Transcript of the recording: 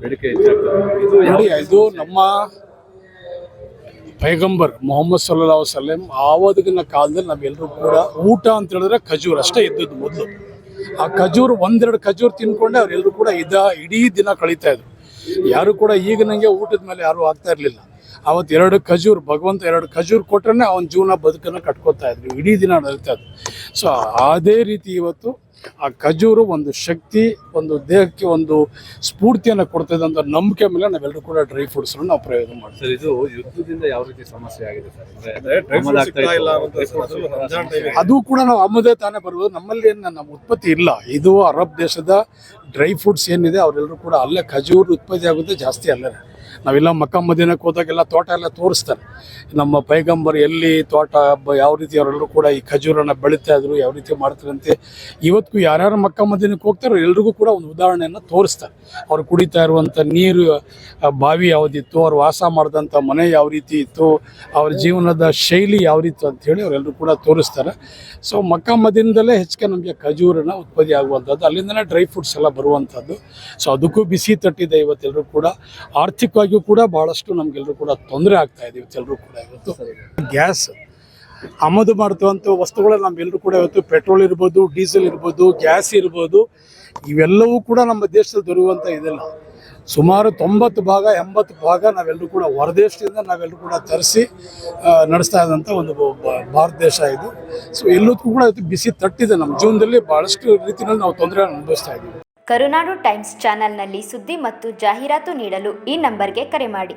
ಬೇಡಿಕೆ ಹೆಚ್ಚಾಗ್ತದೆ. ಇದು ನಮ್ಮ ಪೈಗಂಬರ್ ಮೊಹಮ್ಮದ್ ಸಲ್ಲಲ್ಲಾಹು ಅಲೈಹಿ ವಸಲ್ಲಂ ಆವತ್ತಿನ ಕಾಲದಲ್ಲಿ ನಾವೆಲ್ಲರೂ ಕೂಡ ಊಟ ಅಂತ ಹೇಳಿದ್ರೆ ಖಜೂರ್ ಅಷ್ಟೇ ಇದ್ದದ್ದು ಮೊದಲು. ಆ ಖಜೂರು ಒಂದೆರಡು ಖಜೂರು ತಿನ್ಕೊಂಡೆ ಅವರೆಲ್ಲರೂ ಕೂಡ ಇಡೀ ದಿನ ಕಳೀತಾ ಇದ್ರು. ಯಾರು ಕೂಡ ಈಗ ನನಗೆ ಊಟದ ಮೇಲೆ ಯಾರು ಆಗ್ತಾ ಇರಲಿಲ್ಲ. ಅವತ್ತು ಎರಡು ಖಜೂರು, ಭಗವಂತ ಎರಡು ಖಜೂರು ಕೊಟ್ರೆ ಅವನ ಜೀವನ ಬದುಕನ್ನು ಕಟ್ಕೋತಾ ಇದ್ರು, ಇಡೀ ದಿನ ನಡೀತಾ ಇದ್ರು. ಸೊ ಅದೇ ರೀತಿ ಇವತ್ತು ಆ ಖಜೂರು ಒಂದು ಶಕ್ತಿ, ಒಂದು ದೇಹಕ್ಕೆ ಒಂದು ಸ್ಫೂರ್ತಿಯನ್ನು ಕೊಡ್ತದೆ ಅಂತ ನಂಬಿಕೆ ಮೇಲೆ ನಾವೆಲ್ಲರೂ ಕೂಡ ಡ್ರೈ ಫ್ರೂಟ್ಸ್ ನಾವು ಪ್ರಯೋಗ ಮಾಡ್ತೀವಿ. ಇದು ಯುದ್ಧದಿಂದ ಯಾವ ರೀತಿ ಸಮಸ್ಯೆ ಆಗಿದೆ ಸರ್? ಅದು ಕೂಡ ನಾವು ಆಮದೇ ತಾನೇ ಬರ್ಬೋದು. ನಮ್ಮಲ್ಲಿ ಏನು ನಮ್ಮ ಉತ್ಪತ್ತಿ ಇಲ್ಲ. ಇದು ಅರಬ್ ದೇಶದ ಡ್ರೈ ಫ್ರೂಟ್ಸ್ ಏನಿದೆ ಅವರೆಲ್ಲರೂ ಕೂಡ ಅಲ್ಲೇ ಖಜೂರು ಉತ್ಪತ್ತಿ ಆಗುತ್ತೆ ಜಾಸ್ತಿ ಅಲ್ಲೇ. ನಾವೆಲ್ಲ ಮಕ್ಕ ಮದೀನಕ್ಕೆ ಹೋದಾಗೆಲ್ಲ ತೋಟ ಎಲ್ಲ ತೋರಿಸ್ತಾರೆ. ನಮ್ಮ ಪೈಗಂಬರ್ ಎಲ್ಲಿ ತೋಟ ಯಾವ ರೀತಿ ಅವರೆಲ್ಲರೂ ಕೂಡ ಈ ಖಜೂರನ್ನು ಬೆಳೀತಾ ಇದ್ರು, ಯಾವ ರೀತಿ ಮಾಡ್ತಾರಂತೆ. ಇವತ್ತು ಯಾರ್ಯಾರು ಮಕ್ಕ ಮದೀನಕ್ಕೆ ಹೋಗ್ತಾರೋ ಎಲ್ರಿಗೂ ಕೂಡ ಒಂದು ಉದಾಹರಣೆಯನ್ನು ತೋರಿಸ್ತಾರೆ. ಅವ್ರು ಕುಡಿತಾ ಇರುವಂಥ ನೀರು ಬಾವಿ ಯಾವುದಿತ್ತು, ಅವ್ರು ವಾಸ ಮಾಡಿದಂಥ ಮನೆ ಯಾವ ರೀತಿ ಇತ್ತು, ಅವ್ರ ಜೀವನದ ಶೈಲಿ ಯಾವ ರೀತಿ ಅಂಥೇಳಿ ಅವರೆಲ್ಲರೂ ಕೂಡ ತೋರಿಸ್ತಾರೆ. ಸೊ ಮಕ್ಕ ಮದೀನದಲ್ಲೇ ಹೆಚ್ಚಿಗೆ ನಮಗೆ ಖಜೂರನ್ನ ಉತ್ಪತ್ತಿ ಆಗುವಂಥದ್ದು, ಅಲ್ಲಿಂದಲೇ ಡ್ರೈ ಫ್ರೂಟ್ಸ್ ಎಲ್ಲ ಬರುವಂಥದ್ದು. ಸೊ ಅದಕ್ಕೂ ಬಿಸಿ ತಟ್ಟಿದೆ ಇವತ್ತೆಲ್ಲರೂ ಕೂಡ. ಆರ್ಥಿಕವಾಗಿಯೂ ಕೂಡ ಭಾಳಷ್ಟು ನಮಗೆಲ್ಲರೂ ಕೂಡ ತೊಂದರೆ ಆಗ್ತಾ ಇದೆ ಇವತ್ತೆಲ್ಲರೂ ಕೂಡ. ಇವತ್ತು ಗ್ಯಾಸ್ ಆಮದು ಮಾಡುವಂಥ ವಸ್ತುಗಳಲ್ಲಿ ನಮ್ಮೆಲ್ಲರೂ ಕೂಡ ಇವತ್ತು ಪೆಟ್ರೋಲ್ ಇರ್ಬೋದು, ಡೀಸೆಲ್ ಇರ್ಬೋದು, ಗ್ಯಾಸ್ ಇರ್ಬೋದು, ಇವೆಲ್ಲವೂ ಕೂಡ ನಮ್ಮ ದೇಶದಲ್ಲಿ ದೊರೆಯುವಂಥ ಇದೆಲ್ಲ ಸುಮಾರು 90 ಭಾಗ 80 ಭಾಗ ನಾವೆಲ್ಲರೂ ಕೂಡ ಹೊರದೇಶದಿಂದ ನಾವೆಲ್ಲರೂ ಕೂಡ ತರಿಸಿ ನಡೆಸ್ತಾ ಇದ್ದಂಥ ಒಂದು ಭಾರತ ದೇಶ ಇದು. ಸೊ ಎಲ್ಲದಕ್ಕೂ ಕೂಡ ಬಿಸಿ ತಟ್ಟಿದೆ. ನಮ್ಮ ಜೀವನದಲ್ಲಿ ಭಾಳಷ್ಟು ರೀತಿಯಲ್ಲಿ ನಾವು ತೊಂದರೆ ಅನುಭವಿಸ್ತಾ ಇದ್ದೀವಿ. ಕರುನಾಡು ಟೈಮ್ಸ್ ಚಾನೆಲ್ನಲ್ಲಿ ಸುದ್ದಿ ಮತ್ತು ಜಾಹೀರಾತು ನೀಡಲು ಈ ನಂಬರ್ಗೆ ಕರೆ ಮಾಡಿ.